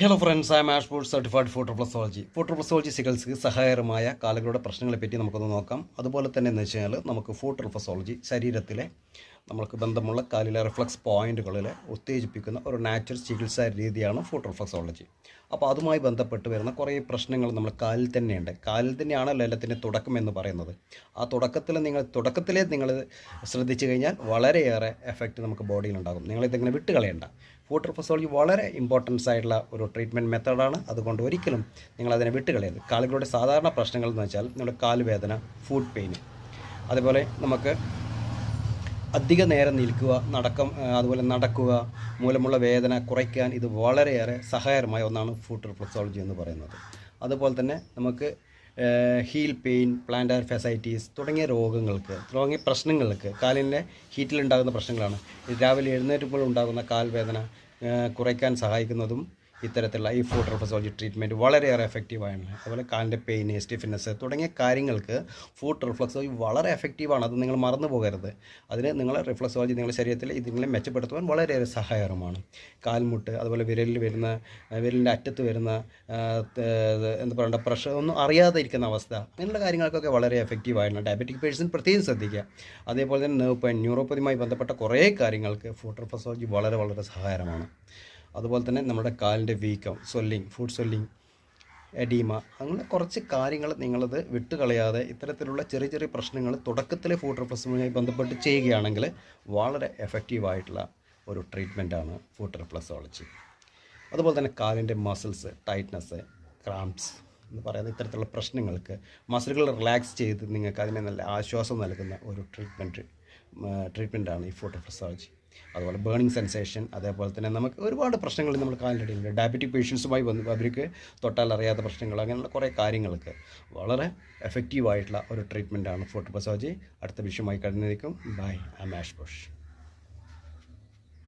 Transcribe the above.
Hello friends, I am ആഷ്പോർട്ട് certified foot reflexology ചികിത്സയ്ക്ക് സഹായകരമായ കാലുകളുടെ പ്രശ്നങ്ങളെപ്പറ്റി നമുക്കൊന്ന് നോക്കാം. അതുപോലെ തന്നെ എന്ന് വെച്ച് കഴിഞ്ഞാൽ നമുക്ക് ഫുഡ് റിഫ്ലക്സോളജി ശരീരത്തിലെ നമുക്ക് ബന്ധമുള്ള കാലിലെ റിഫ്ലക്സ് പോയിൻറ്റുകളിൽ ഉത്തേജിപ്പിക്കുന്ന ഒരു നാച്ചുറൽ ചികിത്സാ രീതിയാണ് ഫുഡ് റിഫ്ലക്സോളജി. അപ്പോൾ അതുമായി ബന്ധപ്പെട്ട് വരുന്ന കുറേ പ്രശ്നങ്ങൾ നമ്മൾ കാലിൽ തന്നെയുണ്ട്. കാലിൽ തന്നെയാണല്ലോ എല്ലാത്തിൻ്റെ തുടക്കം എന്ന് പറയുന്നത്. ആ തുടക്കത്തിലേ നിങ്ങൾ ശ്രദ്ധിച്ചു കഴിഞ്ഞാൽ വളരെയേറെ എഫക്റ്റ് നമുക്ക് ബോഡിയിലുണ്ടാകും. നിങ്ങളിതിങ്ങനെ വിട്ടുകളയണ്ട. ഫുഡ് റിഫ്ലക്സോളജി വളരെ ഇമ്പോർട്ടൻസ് ആയിട്ടുള്ള ഒരു ട്രീറ്റ്മെൻറ്റ് മെത്തേഡാണ്. അതുകൊണ്ട് ഒരിക്കലും നിങ്ങളതിനെ വിട്ടുകളയരുത്. കാലുകളുടെ സാധാരണ പ്രശ്നങ്ങൾ എന്ന് വെച്ചാൽ നമ്മുടെ കാലുവേദന, ഫുഡ് പെയിൻ, അതുപോലെ നമുക്ക് അധിക നേരം നിൽക്കുക, അതുപോലെ നടക്കുക മൂലമുള്ള വേദന കുറയ്ക്കാൻ ഇത് വളരെയേറെ സഹായകരമായ ഒന്നാണ് ഫുഡ് റിഫ്ലക്സോളജി എന്ന് പറയുന്നത്. അതുപോലെ തന്നെ നമുക്ക് ഹീൽ പെയിൻ, പ്ലാന്റാർ ഫെസൈറ്റീസ് തുടങ്ങിയ പ്രശ്നങ്ങൾക്ക് കാലിൻ്റെ ഹീറ്റിലുണ്ടാകുന്ന പ്രശ്നങ്ങളാണ്. രാവിലെ എഴുന്നേറ്റപ്പോൾ ഉണ്ടാകുന്ന കാൽവേദന കുറയ്ക്കാൻ സഹായിക്കുന്നതും ഇത്തരത്തിലുള്ള ഈ ഫുഡ് റിഫ്ലക്സോളജി ട്രീറ്റ്മെൻറ്റ് വളരെയേറെ എഫക്റ്റീവാണ്. അതുപോലെ കാലിൻ്റെ പെയിൻ, സ്റ്റിഫ്നെസ് തുടങ്ങിയ കാര്യങ്ങൾക്ക് ഫുഡ് റിഫ്ലക്സോളജി വളരെ എഫക്റ്റീവാണ്. അത് നിങ്ങൾ മറന്നു പോകരുത്. അതിന് നിങ്ങളെ റിഫ്ലക്സോളജി നിങ്ങളുടെ ശരീരത്തിൽ ഇതിനെ മെച്ചപ്പെടുത്തുവാൻ വളരെയേറെ സഹായകരമാണ്. കാൽമുട്ട്, അതുപോലെ വിരലിൻ്റെ അറ്റത്ത് വരുന്ന എന്താ പറയേണ്ട പ്രഷർ ഒന്നും അറിയാതെ ഇരിക്കുന്ന അവസ്ഥ, അങ്ങനെയുള്ള കാര്യങ്ങൾക്കൊക്കെ വളരെ എഫക്റ്റീവായിരുന്നു. ഡയബറ്റിക് പേഴ്സൺ പ്രത്യേകം ശ്രദ്ധിക്കുക. അതേപോലെ തന്നെ നെർവ് പെയിൻ, ന്യൂറോപ്പതിയുമായി ബന്ധപ്പെട്ട കുറേ കാര്യങ്ങൾക്ക് ഫുഡ് റിഫ്ലക്സോളജി വളരെ വളരെ സഹായകരമാണ്. അതുപോലെ തന്നെ നമ്മുടെ കാലിൻ്റെ വീക്കം, ഫുഡ് സ്വെല്ലിങ്, എഡീമ, അങ്ങനെ കുറച്ച് കാര്യങ്ങൾ നിങ്ങളത് വിട്ടുകളയാതെ ഇത്തരത്തിലുള്ള ചെറിയ ചെറിയ പ്രശ്നങ്ങൾ തുടക്കത്തിലെ ഫുഡ് റിഫ്ലക്സോളജിയുമായി ബന്ധപ്പെട്ട് ചെയ്യുകയാണെങ്കിൽ വളരെ എഫക്റ്റീവായിട്ടുള്ള ഒരു ട്രീറ്റ്മെൻറ്റാണ് ഫുഡ് റിഫ്ലക്സോളജി. അതുപോലെ തന്നെ കാലിൻ്റെ മസിൽസ് ടൈറ്റ്നസ്, ക്രാംപ്സ് എന്ന് പറയുന്ന ഇത്തരത്തിലുള്ള പ്രശ്നങ്ങൾക്ക് മസിലുകൾ റിലാക്സ് ചെയ്ത് നിങ്ങൾക്ക് അതിനെ നല്ല ആശ്വാസം നൽകുന്ന ഒരു ട്രീറ്റ്മെൻറ്റാണ് ഈ ഫുഡ് റിഫ്ലക്സോളജി. അതുപോലെ ബേണിംഗ് സെൻസേഷൻ, അതേപോലെ തന്നെ നമുക്ക് ഒരുപാട് പ്രശ്നങ്ങൾ നമ്മൾ കാലിൻ്റെ ഡയബറ്റിക് പേഷ്യൻസുമായി അവർക്ക് തൊട്ടാൽ അറിയാത്ത പ്രശ്നങ്ങൾ, അങ്ങനെയുള്ള കുറേ കാര്യങ്ങൾക്ക് വളരെ എഫക്റ്റീവായിട്ടുള്ള ഒരു ട്രീറ്റ്മെൻറ്റാണ് ഫുഡ് റിഫ്ലക്സോളജി. അടുത്ത വിഷയമായി കഴിഞ്ഞിരിക്കും. By, I am ആഷ്പോഷ്.